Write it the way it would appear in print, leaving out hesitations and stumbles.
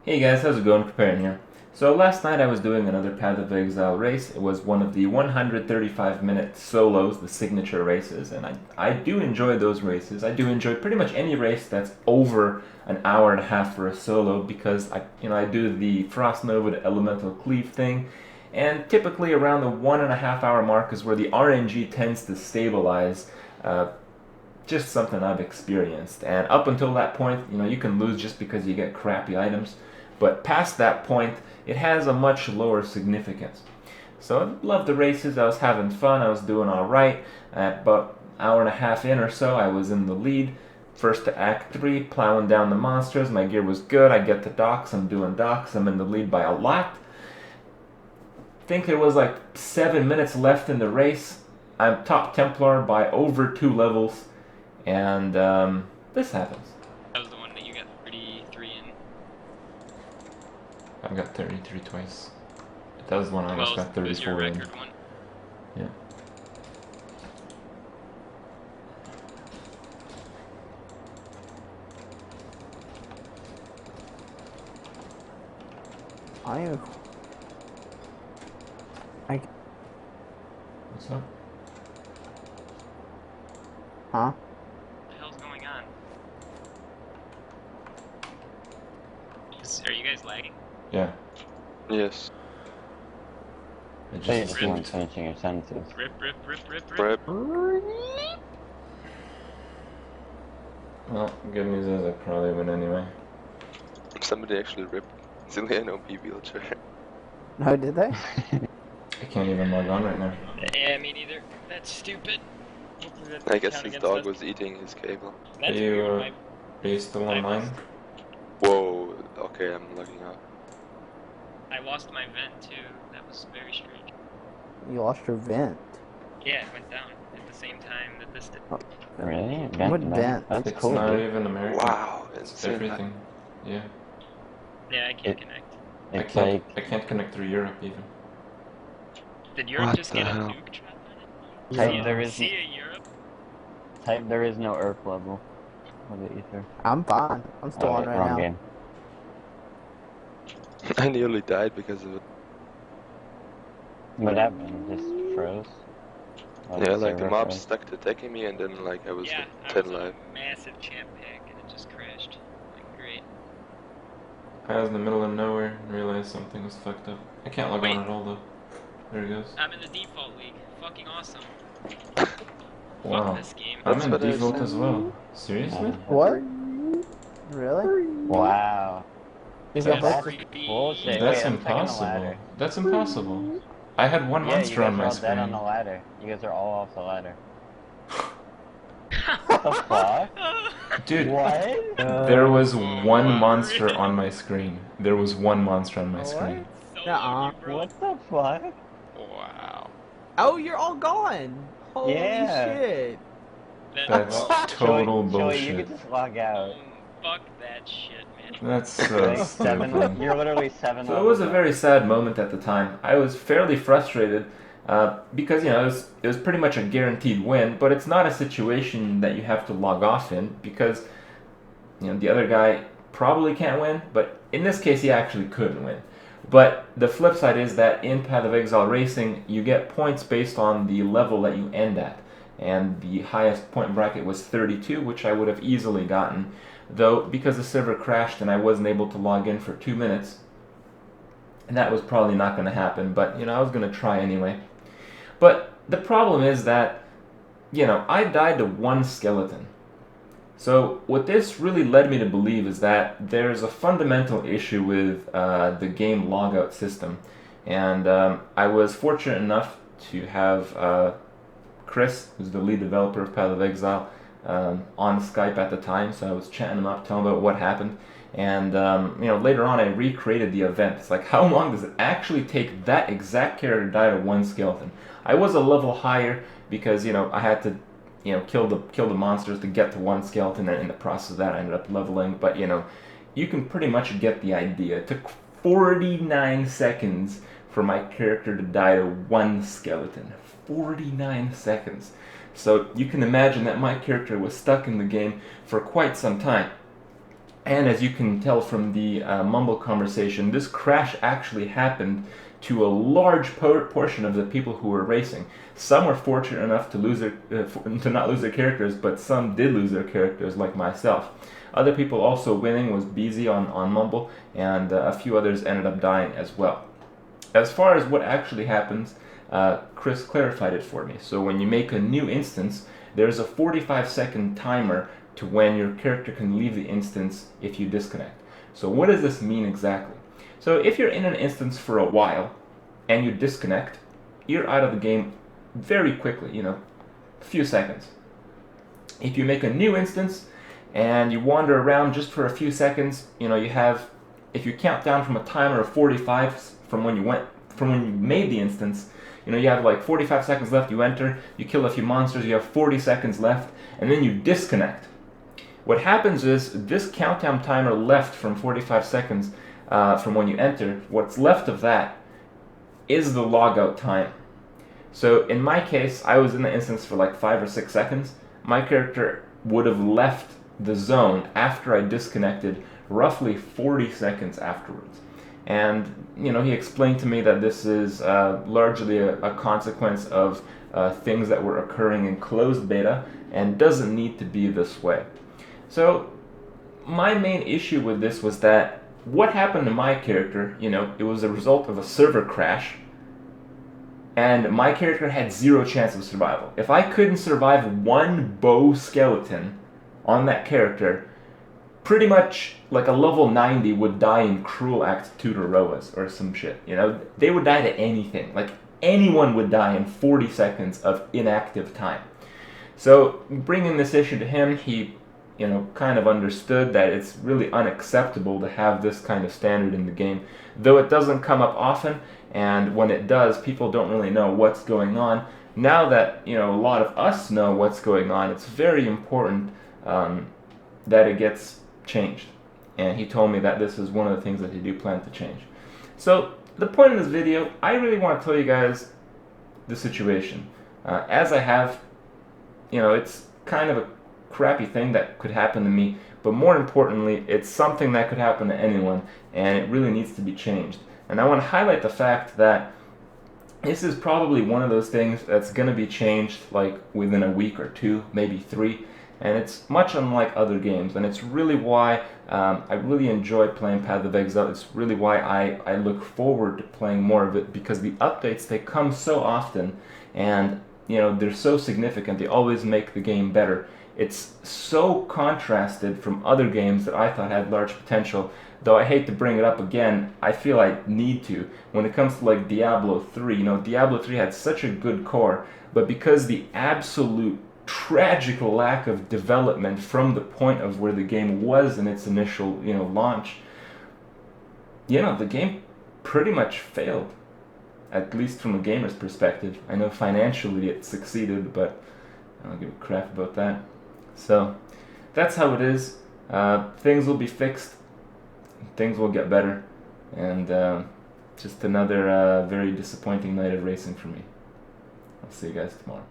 Hey guys, how's it going? Preparing here. So last night I was doing another Path of Exile race. It was one of the 135-minute solos, the signature races, and I do enjoy those races. I do enjoy pretty much any race that's over an hour and a half for a solo because I do the Frost Nova to Elemental Cleave thing, and typically around the 1.5 hour mark is where the RNG tends to stabilize. Just something I've experienced. And up until that point, you can lose just because you get crappy items. But past that point, it has a much lower significance. So I loved the races. I was having fun. I was doing all right. At about an hour and a half in or so, I was in the lead. First to Act 3, plowing down the monsters. My gear was good. I get to docks. I'm doing docks. I'm in the lead by a lot. I think there was like 7 minutes left in the race. I'm top Templar by over 2 levels. And this happens. That was the one that you got 33 in. I've got 33 twice. That was the one I almost got 34 was your in. record one. Yeah. What's up? Huh? What the hell's going on? Are you guys lagging? Yeah. Yes. I Hey, just if you weren't finishing your sentences. Rip. Rip. Well, good news is I probably win anyway. Somebody actually ripped. It's in the NOP wheelchair. No, did they? I can't even log on right now. Yeah, me neither. That's stupid. Hopefully that I doesn't guess count his against dog us. was eating his cable. That's Are you, weird. Are you still online? Whoa. Okay, I'm logging out. I lost my vent too. That was very strange. You lost your vent. Yeah, it went down at the same time that this did. Really? What vent? That's It's cool, not dude. even American. Wow, It's insane. everything. Yeah. Yeah, I can't connect. I can't connect through Europe even. Did Europe What just the get a hell? nuke drop on it? Type See ya, Europe? Type there is no Earth level of the ether. I'm fine. I'm still on right wrong now. game. I nearly died because of it. What happened? Just froze? Yeah, like the server mob froze? stuck attacking me and then like I was Yeah, like I 10 was on life. a massive champ pack and it just crashed. Like, great. I was in the middle of nowhere and realized something was fucked up. I can't log Wait. on at all though. There it goes. I'm in the default league. Fucking awesome. Wow. Fuck this game. I'm That's in what I default said. as well. Seriously? What? Really? Wow. Is That's it That's creepy. bullshit. That's Wait, I'm checking the impossible. ladder. That's impossible. I had one Yeah, you monster guys on are my all screen. dead on the ladder. You guys are all off the ladder. What the fuck? Dude, What? there was one monster on my screen. There was one monster on my screen. So Nuh-uh. you, bro. What the fuck? Wow. Oh, you're all gone. Holy Yeah. shit. That's total Joey, you bullshit. could just log out. Fuck that shit, man. That's so Like stupid. you're literally 7 So it was a levels very sad moment at the time. I was fairly frustrated because it was pretty much a guaranteed win, but it's not a situation that you have to log off in because the other guy probably can't win, but in this case he actually couldn't win. But the flip side is that in Path of Exile Racing, you get points based on the level that you end at. And the highest point bracket was 32, which I would have easily gotten. Though, because the server crashed and I wasn't able to log in for 2 minutes, and that was probably not going to happen, but, I was going to try anyway. But the problem is that, I died to one skeleton. So what this really led me to believe is that there's a fundamental issue with the game logout system. And I was fortunate enough to have Chris, who's the lead developer of Path of Exile, on Skype at the time, so I was chatting him up, telling him about what happened. And later on I recreated the event. It's like, how long does it actually take that exact character to die to one skeleton? I was a level higher because I had to kill the monsters to get to one skeleton, and in the process of that I ended up leveling. But you can pretty much get the idea. It took 49 seconds for my character to die to one skeleton. 49 seconds. So you can imagine that my character was stuck in the game for quite some time. And as you can tell from the Mumble conversation, this crash actually happened to a large portion of the people who were racing. Some were fortunate enough to to not lose their characters, but some did lose their characters, like myself. Other people also winning was Beezy on Mumble, and a few others ended up dying as well. As far as what actually happens, Chris clarified it for me. So when you make a new instance, there's a 45-second timer to when your character can leave the instance if you disconnect. So what does this mean exactly? So if you're in an instance for a while and you disconnect, you're out of the game very quickly, a few seconds. If you make a new instance and you wander around just for a few seconds, if you count down from a timer of 45 from when you made the instance, you have like 45 seconds left, you enter, you kill a few monsters, you have 40 seconds left, and then you disconnect. What happens is this countdown timer left from 45 seconds from when you enter, what's left of that is the logout time. So in my case, I was in the instance for like 5 or 6 seconds. My character would have left the zone after I disconnected roughly 40 seconds afterwards. And he explained to me that this is largely a consequence of things that were occurring in closed beta and doesn't need to be this way. So my main issue with this was that what happened to my character, it was a result of a server crash, and my character had 0 chance of survival. If I couldn't survive one bow skeleton on that character, pretty much like a level 90 would die in Cruel Act 2 to Roas or some shit. They would die to anything. Like anyone would die in 40 seconds of inactive time. So bringing this issue to him, he kind of understood that it's really unacceptable to have this kind of standard in the game, though it doesn't come up often, and when it does, people don't really know what's going on. Now that a lot of us know what's going on, it's very important that it gets changed, and he told me that this is one of the things that he do plan to change. So the point of this video, I really want to tell you guys the situation. As I have, it's kind of a crappy thing that could happen to me, but more importantly, it's something that could happen to anyone, and it really needs to be changed. And I want to highlight the fact that this is probably one of those things that's going to be changed like within a week or 2, maybe 3, and it's much unlike other games, and it's really why I really enjoy playing Path of Exile. It's really why I look forward to playing more of it, because the updates, they come so often, and they're so significant. They always make the game better. It's so contrasted from other games that I thought had large potential, though I hate to bring it up again, I feel I need to. When it comes to like Diablo 3, Diablo 3 had such a good core, but because the absolute tragic lack of development from the point of where the game was in its initial, launch, the game pretty much failed, at least from a gamer's perspective. I know financially it succeeded, but I don't give a crap about that. So that's how it is. Things will be fixed, things will get better, and just another very disappointing night of racing for me. I'll see you guys tomorrow.